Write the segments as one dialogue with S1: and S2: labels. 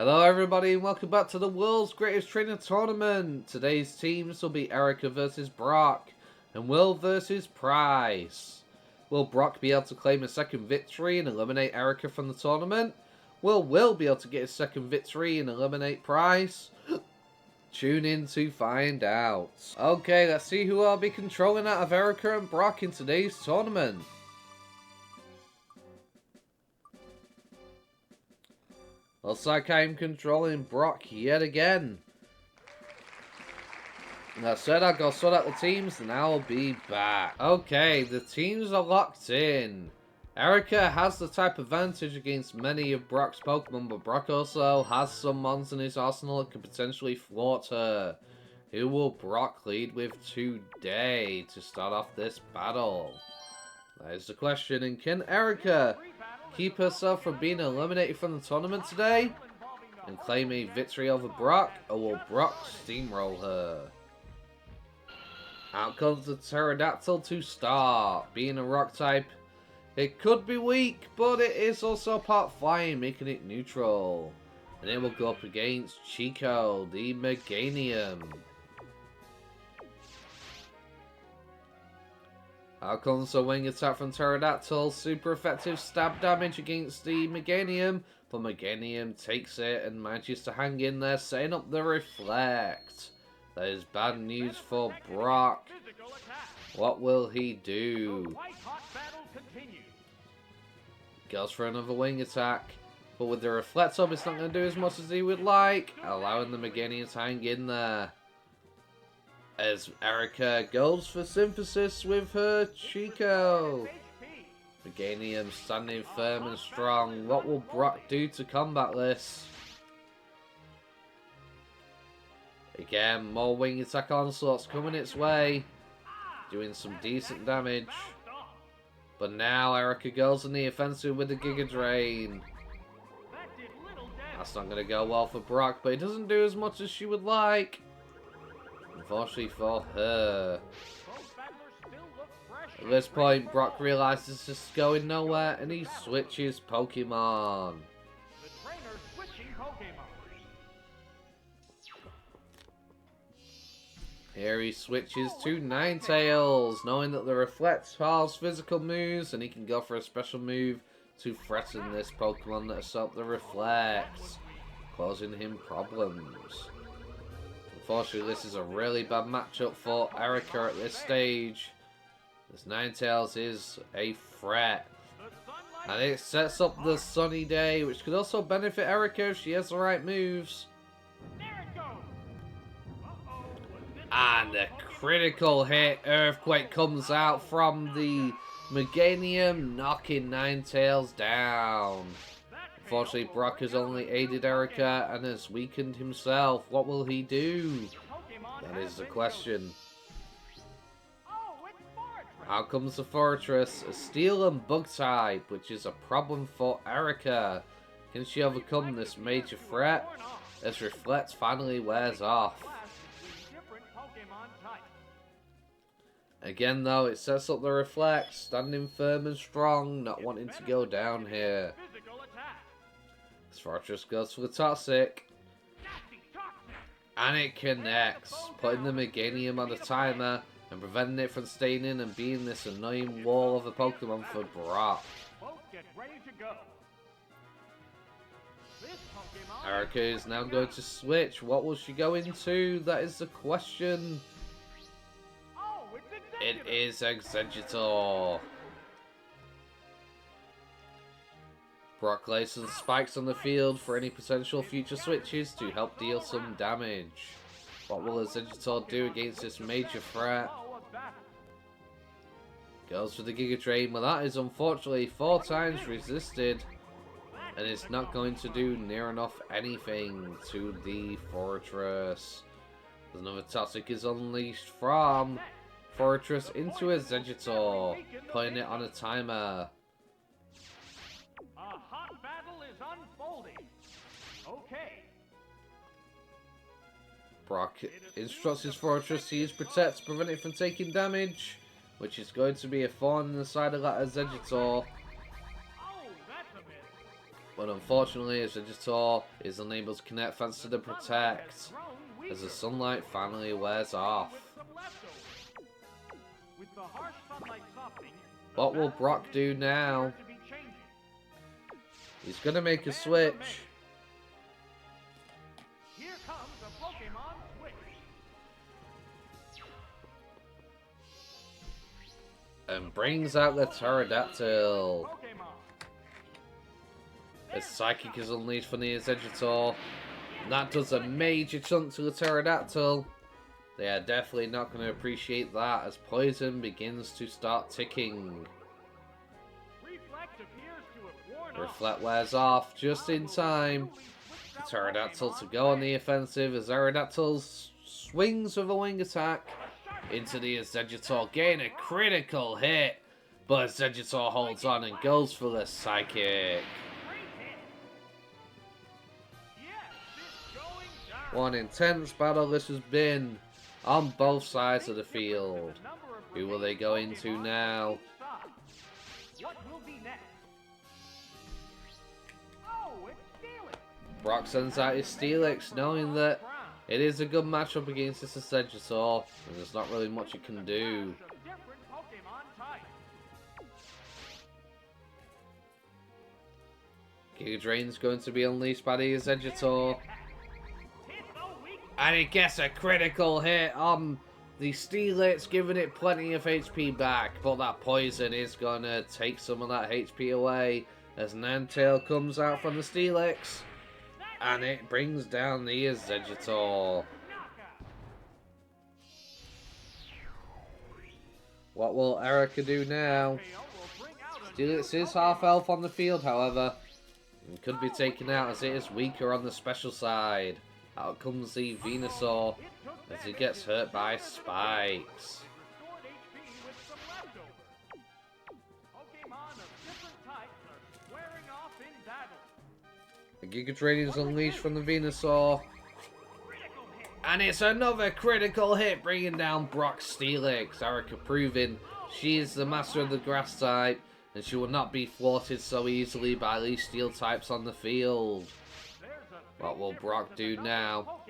S1: Hello everybody and welcome back to the world's greatest trainer tournament. Today's teams will be Erika versus Brock and Will versus Pryce. Will Brock be able to claim a second victory and eliminate Erika from the tournament? Will Will be able to get his second victory and eliminate Pryce? Tune in to find out. Okay, let's see who I'll be controlling out of Erika and Brock in today's tournament. Looks like I'm controlling Brock yet again. I said I'd go sort out the teams and I'll be back. Okay, the teams are locked in. Erika has the type advantage against many of Brock's Pokemon, but Brock also has some mons in his arsenal that could potentially thwart her. Who will Brock lead with today to start off this battle? That is the question, and can Erika keep herself from being eliminated from the tournament today and claim a victory over Brock, or will Brock steamroll her? Out comes the Pterodactyl to start. Being a rock type, it could be weak, but it is also part flying, making it neutral. And it will go up against Chico, the Meganium. Out comes a wing attack from Pterodactyl. Super effective stab damage against the Meganium. But Meganium takes it and manages to hang in there, setting up the Reflect. That is bad news for Brock. What will he do? Goes for another wing attack. But with the Reflect up, it's not going to do as much as he would like, allowing the Meganium to hang in there. As Erika goes for Synthesis with her Chico. Meganium standing firm and strong. What will Brock do to combat this? Again, more wing attack onslaughts coming its way. Doing some decent damage. But now Erika goes on the offensive with the Giga Drain. That's not going to go well for Brock, but it doesn't do as much as she would like. Unfortunately for her. At this point, Brock realizes this is going nowhere and he switches Pokemon. Here he switches to Ninetales, knowing that the Reflect piles physical moves and he can go for a special move to threaten this Pokemon that has up the Reflect, causing him problems. Unfortunately, this is a really bad matchup for Erika at this stage. This Ninetales is a threat. And it sets up the Sunny Day, which could also benefit Erika if she has the right moves. And a critical hit. Earthquake comes out from the Meganium, knocking Ninetales down. Unfortunately, Brock has only aided Erika and has weakened himself. What will he do? That is the question. Out comes the Fortress, a Steel and Bug type, which is a problem for Erika. Can she overcome this major threat as Reflect finally wears off? Again though, it sets up the Reflect, standing firm and strong, not wanting to go down here. This Fortress goes for the Toxic. And it connects, putting the Meganium on the timer and preventing it from staying in and being this annoying wall of a Pokemon for Brock. Erika is now going to switch. What will she go into? That is the question. It is Exeggutor. Brock lays some spikes on the field for any potential future switches to help deal some damage. What will Exeggutor do against this major threat? Goes for the Giga Drain, but that is unfortunately 4 times resisted. And it's not going to do near enough anything to the Fortress. Another Toxic is unleashed from Fortress into Exeggutor, putting it on a timer.
S2: A hot battle is unfolding. Okay.
S1: Brock instructs his Fortress to use Protect to prevent it from taking damage, which is going to be a thorn in the side of that Exeggutor. But unfortunately, Vegetor is unable to connect thanks to the Protect, as the sunlight finally wears off. What will Brock do now? He's gonna make a switch.
S2: Here comes a Pokemon switch.
S1: And brings out the Pterodactyl. As Psychic is unleashed from the Exeggutor. That does a major chunk to the Pterodactyl. They are definitely not going to appreciate that as poison begins to start ticking. Reflect wears off just in time. The Pterodactyl to go on the offensive as Aerodactyl swings with a wing attack into the Exeggutor, getting a critical hit. But Exeggutor holds on and goes for the Psychic. One intense battle this has been on both sides of the field. Who will they go into now? Brock sends out his Steelix, knowing that it is a good matchup against this Exeggutor, and there's not really much it can do. Giga Drain's going to be unleashed by the Exeggutor. And it gets a critical hit on the Steelix, giving it plenty of HP back. But that poison is going to take some of that HP away as Ninetale comes out from the Steelix. And it brings down the Exeggutor. What will Erika do now? Steelix is half health on the field, however. And could be taken out as it is weaker on the special side. Out comes the Venusaur as he gets hurt by spikes. The Giga Drain is unleashed from the Venusaur. And it's another critical hit, bringing down Brock's Steelix. Erika proving she is the master of the grass type, and she will not be thwarted so easily by these steel types on the field. What will Brock do now?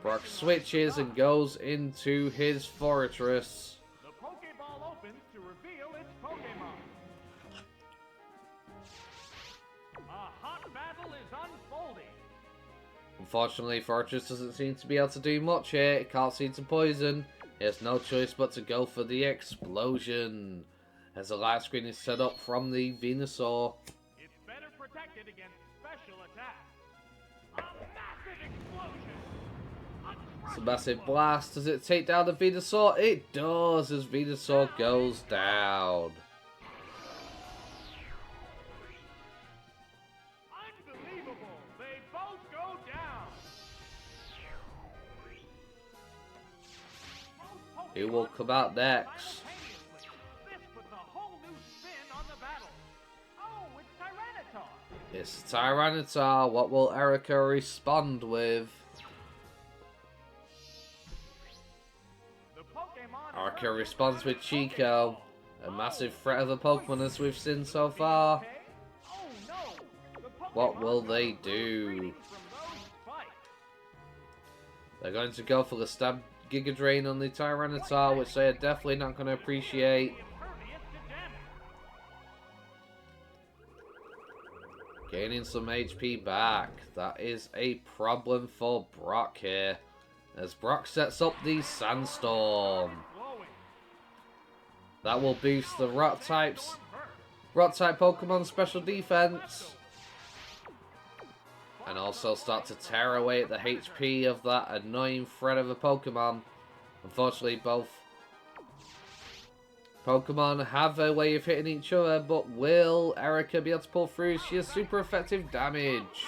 S1: Brock switches and goes into his fortress.
S2: The Pokeball opens to reveal its Pokemon. A hot battle is unfolding.
S1: Unfortunately, Fortress doesn't seem to be able to do much here. It can't seem to poison. It has no choice but to go for the explosion. As a light screen is set up from the Venusaur.
S2: It's better protected against special attacks. A massive explosion.
S1: It's a massive blast. Does it take down the Venusaur? It does as Venusaur goes down.
S2: Unbelievable. They both go down.
S1: Who will come out next?
S2: This puts a whole new spin on the battle. Oh, it's Tyranitar.
S1: It's Tyranitar. What will Erika respond with?
S2: The Pokemon
S1: Erika responds with Chico. A massive threat of a Pokemon as we've seen so far.
S2: Oh no. The
S1: What
S2: Pokemon
S1: will they
S2: retreating
S1: do?
S2: from those spikes.
S1: They're going to go for the stab Giga Drain on the Tyranitar, which they are definitely not going to appreciate.
S2: Impervious to damage.
S1: Gaining some HP back. That is a problem for Brock here. As Brock sets up the Sandstorm.
S2: Glowing.
S1: That will boost the Rock type Pokemon special defense. And also start to tear away at the HP of that annoying threat of a Pokemon. Unfortunately, both Pokemon have a way of hitting each other, but will Erika be able to pull through? She has super effective damage.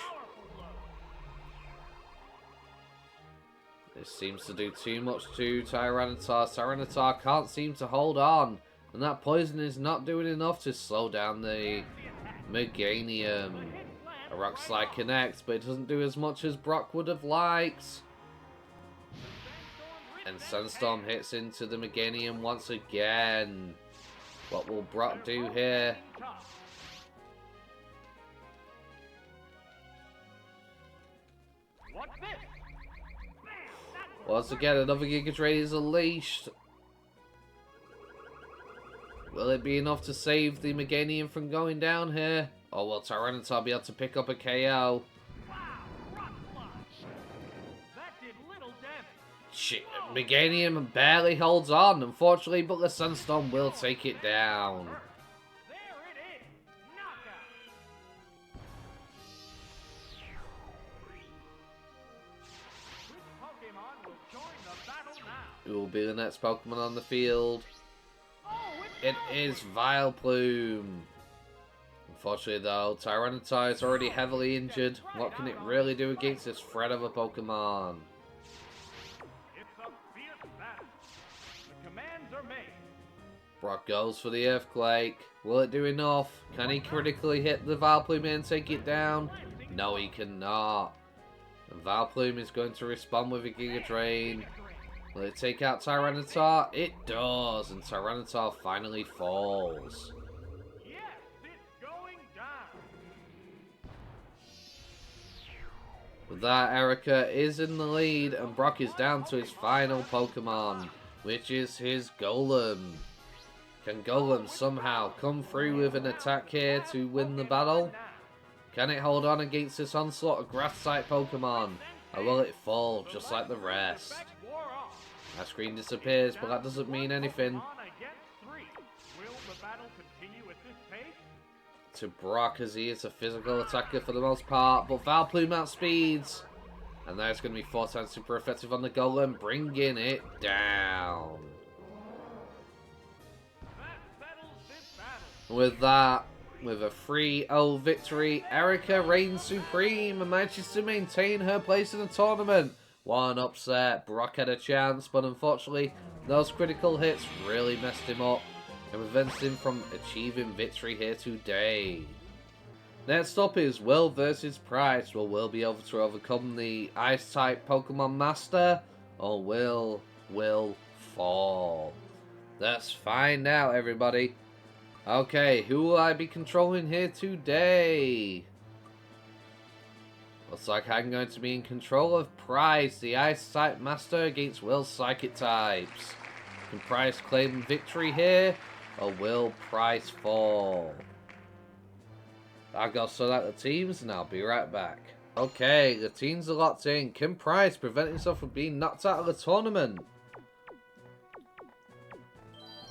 S1: This seems to do too much to Tyranitar. Tyranitar can't seem to hold on. And that poison is not doing enough to slow down the Meganium. A Rock Slide connects, but it doesn't do as much as Brock would have liked. And Sandstorm hits into the Meganium once again. What will Brock do here?
S2: What's this?
S1: Once again, another Giga Drain is unleashed. Will it be enough to save the Meganium from going down here? Or will Tyranitar be able to pick up a KO?
S2: Wow, rock slide. That did little damage.
S1: Shit, Meganium barely holds on, unfortunately, but the Sunstorm will take it down.
S2: There it is. Knockout. Which Pokemon will join the battle now?
S1: Who will be the next Pokemon on the field?
S2: Oh,
S1: It is Vileplume. Unfortunately though, Tyranitar is already heavily injured. What can it really do against this threat of a Pokemon?
S2: It's a fierce battle. The commands are made.
S1: Brock goes for the Earthquake. Will it do enough? Can he critically hit the Vileplume and take it down? No, he cannot. And Vileplume is going to respond with a Giga Drain. Will it take out Tyranitar? It does, and Tyranitar finally falls.
S2: Yes, it's going down.
S1: With that, Erika is in the lead, and Brock is down to his final Pokemon, which is his Golem. Can Golem somehow come through with an attack here to win the battle? Can it hold on against this onslaught of Grass-type Pokemon? Or will it fall just like the rest? That screen disappears, but that doesn't mean anything to Brock, as he is a physical attacker for the most part, but Vileplume outspeeds. And there's going to be 4 times super effective on the Golem, bringing it down. With that, with a 3-0 victory, Erika reigns supreme and manages to maintain her place in the tournament. One upset, Brock had a chance, but unfortunately, those critical hits really messed him up and prevented him from achieving victory here today. Next up is Will versus Pryce. Will Will be able to overcome the Ice-type Pokemon Master, or will Will fall? Let's find out, everybody. Okay, who will I be controlling here today? Looks like I'm going to be in control of Pryce, the Ice-type Master against Will's Psychic types. Can Pryce claim victory here, or will Pryce fall? I'll go sort out the teams and I'll be right back. Okay, the teams are locked in. Can Pryce prevent himself from being knocked out of the tournament?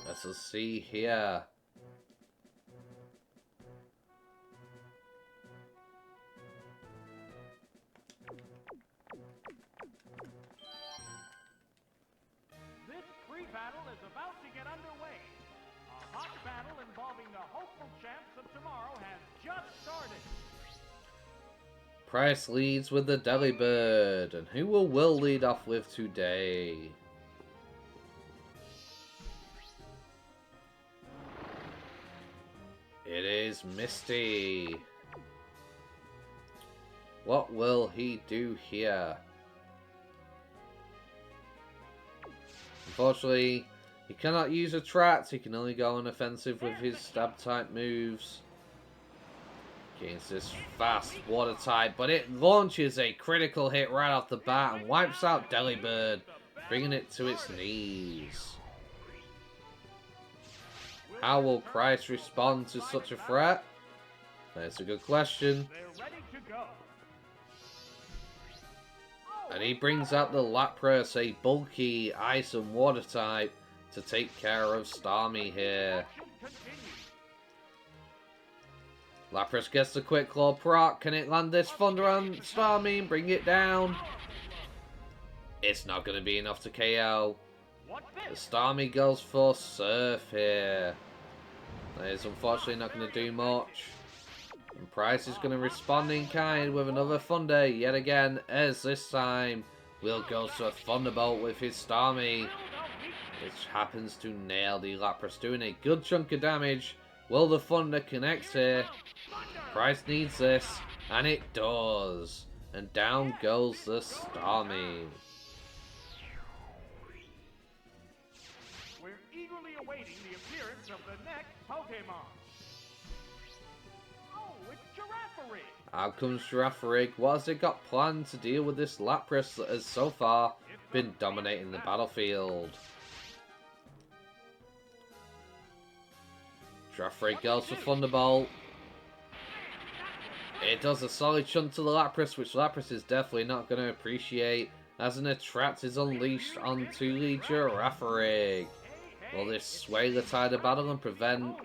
S1: Let's see here.
S2: Battle is about to get underway. A hot battle involving the hopeful champs of tomorrow has just started.
S1: Pryce leads with the Delibird, and who will Will lead off with today? It is Misty. What will he do here? Unfortunately, he cannot use attract. He can only go on offensive with his stab type moves against this fast water type, but it launches a critical hit right off the bat and wipes out Delibird, bringing it to its knees. How will Pryce respond to such a threat? That's a good question. And he brings out the Lapras, a bulky ice and water type, to take care of Starmie here. Lapras gets the Quick Claw proc. Can it land this Thunder on Starmie and bring it down? It's not going to be enough to KO. The Starmie goes for Surf here. That is unfortunately not going to do much. And Pryce is going to respond in kind with another Thunder yet again, as this time Will goes to a Thunderbolt with his Starmie, which happens to nail the Lapras, doing a good chunk of damage. Will the Thunder connect here? Pryce needs this, and it does. And down goes the Starmie.
S2: We're eagerly awaiting the appearance of the next Pokemon. Oh, it's Giraffe!
S1: Out comes Girafarig. What has it got planned to deal with this Lapras that has so far been dominating the battlefield? Girafarig goes for Thunderbolt. It does a solid chunk to the Lapras, which Lapras is definitely not going to appreciate, as an Attract is unleashed onto the Girafarig. Will this sway the tide of battle and prevent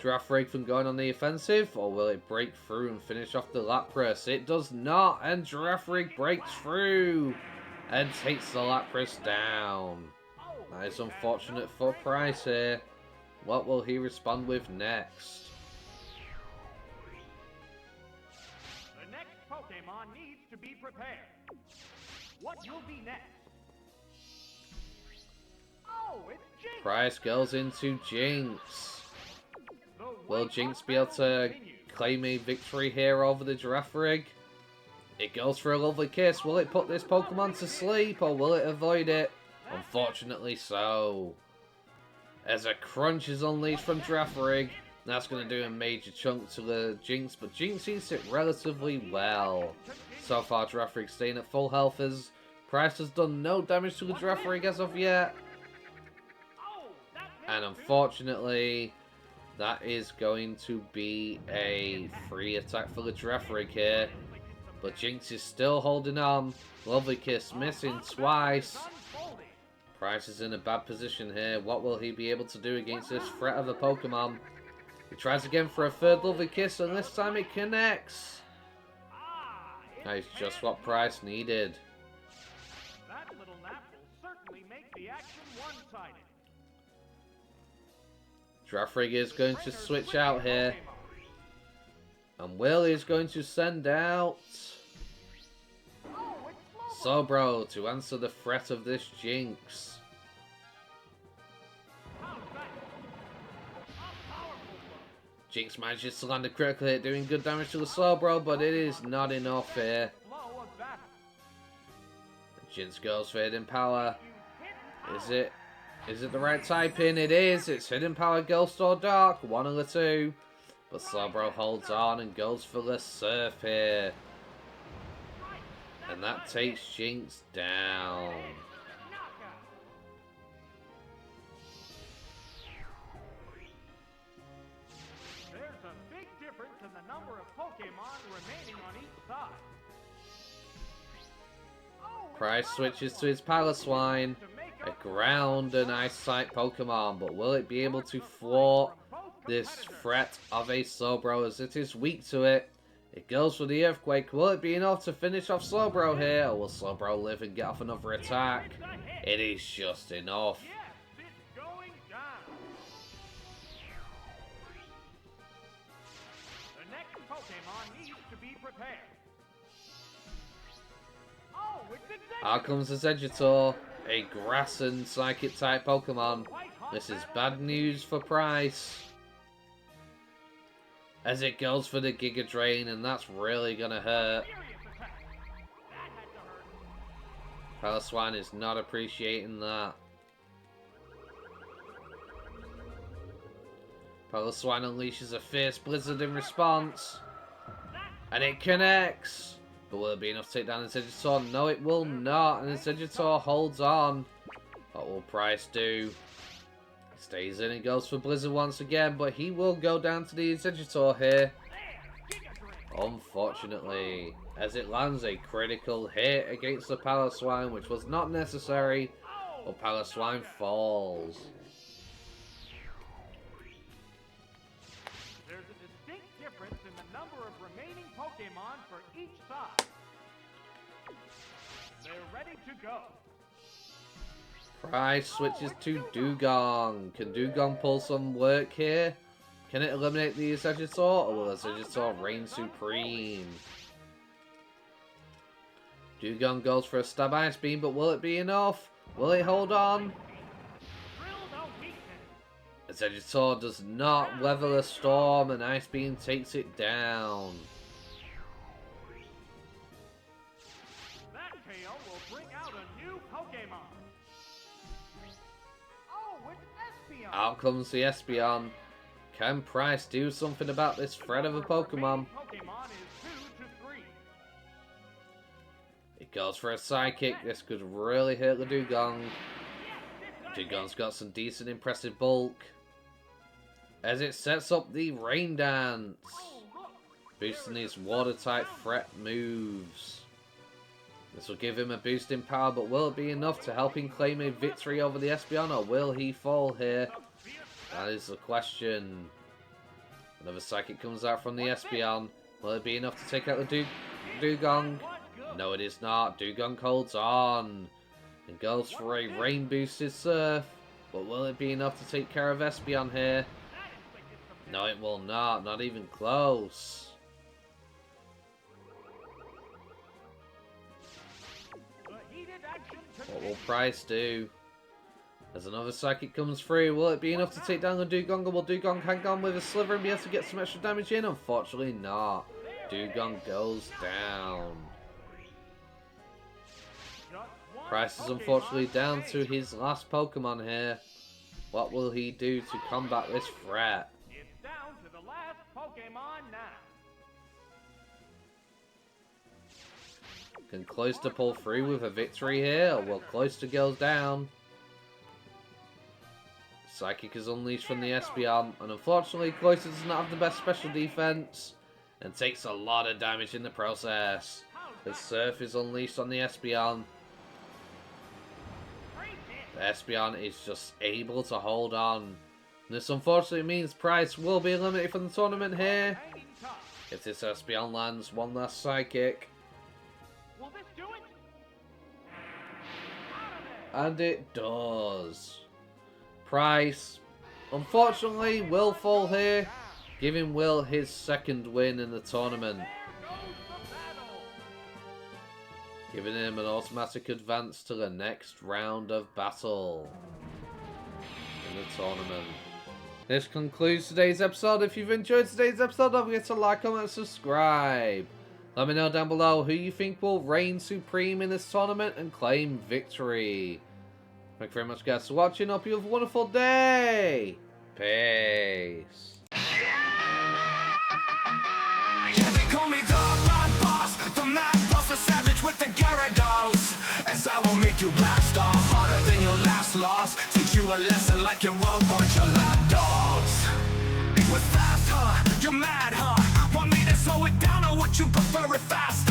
S1: Girafarig from going on the offensive, or will it break through and finish off the Lapras? It does not, and Girafarig breaks through and takes the Lapras down. That is unfortunate for Pryce here. What will he respond with next?
S2: The next Pokemon needs to be prepared. What will be next? Oh, it's Jinx!
S1: Pryce goes into Jinx. Will Jinx be able to claim a victory here over the Girafarig? It goes for a lovely kiss. Will it put this Pokemon to sleep, or will it avoid it? Unfortunately so. As a crunch is unleashed from Girafarig, that's going to do a major chunk to the Jinx, but Jinx eats it relatively well. So far, Girafarig staying at full health as Pryce has done no damage to the Girafarig as of yet. And unfortunately, that is going to be a free attack for the Girafarig here. But Jinx is still holding on. Lovely kiss missing twice. Pryce is in a bad position here. What will he be able to do against this threat of a Pokemon? He tries again for a third lovely kiss, and this time it connects. That is just what Pryce needed.
S2: That little nap will certainly make the action one-sided.
S1: Girafarig is going to switch out here. And Will is going to send out Slowbro to answer the threat of this Jinx. Jinx manages to land a critical hit, doing good damage to the Slowbro, but it is not enough here. Jinx goes for Hidden Power. Is it the right type in? It is. It's Hidden Power, Ghost or Dark, one of the two. But Slowbro holds on and goes for the Surf here. And that takes Jinx down.
S2: There's a big difference in the number of Pokemon remaining on each side.
S1: Pryce switches to his Piloswine, a ground and ice type Pokemon, but will it be able to thwart this threat of a Slowbro as it is weak to it? It goes for the Earthquake. Will it be enough to finish off Slowbro here, or will Slowbro live and get off another attack? It is just enough.
S2: Yes, it's going down. The next Pokemon needs to be prepared. Oh, it's Exeggutor.
S1: Out comes the Exeggutor, a grass and psychic type Pokemon. This is bad news for Pryce, as it goes for the Giga Drain, and that's really gonna hurt. Piloswine is not appreciating that. Piloswine unleashes a fierce blizzard in response, and it connects. But will it be enough to take down the Exeggutor? No, it will not, and the Exeggutor holds on. What will Pryce do? He stays in and goes for Blizzard once again, but he will go down to the Exeggutor here. Unfortunately, as it lands a critical hit against the Piloswine, which was not necessary, but Piloswine falls.
S2: There's a distinct difference in the number of remaining Pokemon for each side. They're ready to go.
S1: Pryce switches to Dugong. Can Dugong pull some work here? Can it eliminate the Exeggutor, or will Exeggutor reign supreme? Dugong goes for a Stab Ice Beam, but will it be enough? Will it hold on? Exeggutor does not weather a storm, and Ice Beam takes it down.
S2: That KO will bring out a new Pokemon. Oh, it's Espeon.
S1: Out comes the Espeon. Can Pryce do something about this threat of a Pokemon?
S2: Pokemon is
S1: Goes for a side kick. This could really hurt the Dugong. Dugong's got some decent, impressive bulk. As it sets up the rain dance. Boosting his watertight threat moves. This will give him a boost in power, but will it be enough to help him claim a victory over the Espeon, or will he fall here? That is the question. Another psychic comes out from the Espeon. Will it be enough to take out the Dugong? No, it is not. Dugong holds on and goes for a rain boosted surf. But will it be enough to take care of Espeon here? No, it will not. Not even close. What will Pryce do? As another psychic comes through, will it be enough to take down the Dugong, or will Dugong hang on with a sliver and be able to get some extra damage in? Unfortunately not. Dugong goes down. Pryce is unfortunately down to his last Pokemon here. What will he do to combat this threat?
S2: It's down to the last Pokemon now.
S1: Can Cloyster pull through with a victory here, or will Cloyster goes down? Psychic is unleashed from the Espeon, and unfortunately Cloyster does not have the best special defense, and takes a lot of damage in the process. The Surf is unleashed on the Espeon. The Espeon is just able to hold on. This unfortunately means Pryce will be eliminated from the tournament here. If this Espeon lands one last Psychic.
S2: Will this do it?
S1: And it does. Pryce, unfortunately, will fall here, giving Will his second win in the tournament. Giving him an automatic advance to the next round of battle in the tournament. This concludes today's episode. If you've enjoyed today's episode, don't forget to like, comment, and subscribe. Let me know down below who you think will reign supreme in this tournament and claim victory. Thank you very much, guys, for watching. Hope you have a wonderful day. Peace.
S3: Yeah, they call me the Bad Boss, the Mad Boss, the Savage with the Gyarados. As I will make you blast off harder than your last loss. Teach you a lesson like you won't bunch of lapdogs. It was fast, huh? You're mad, huh? Want me to slow it down, or would you prefer it fast?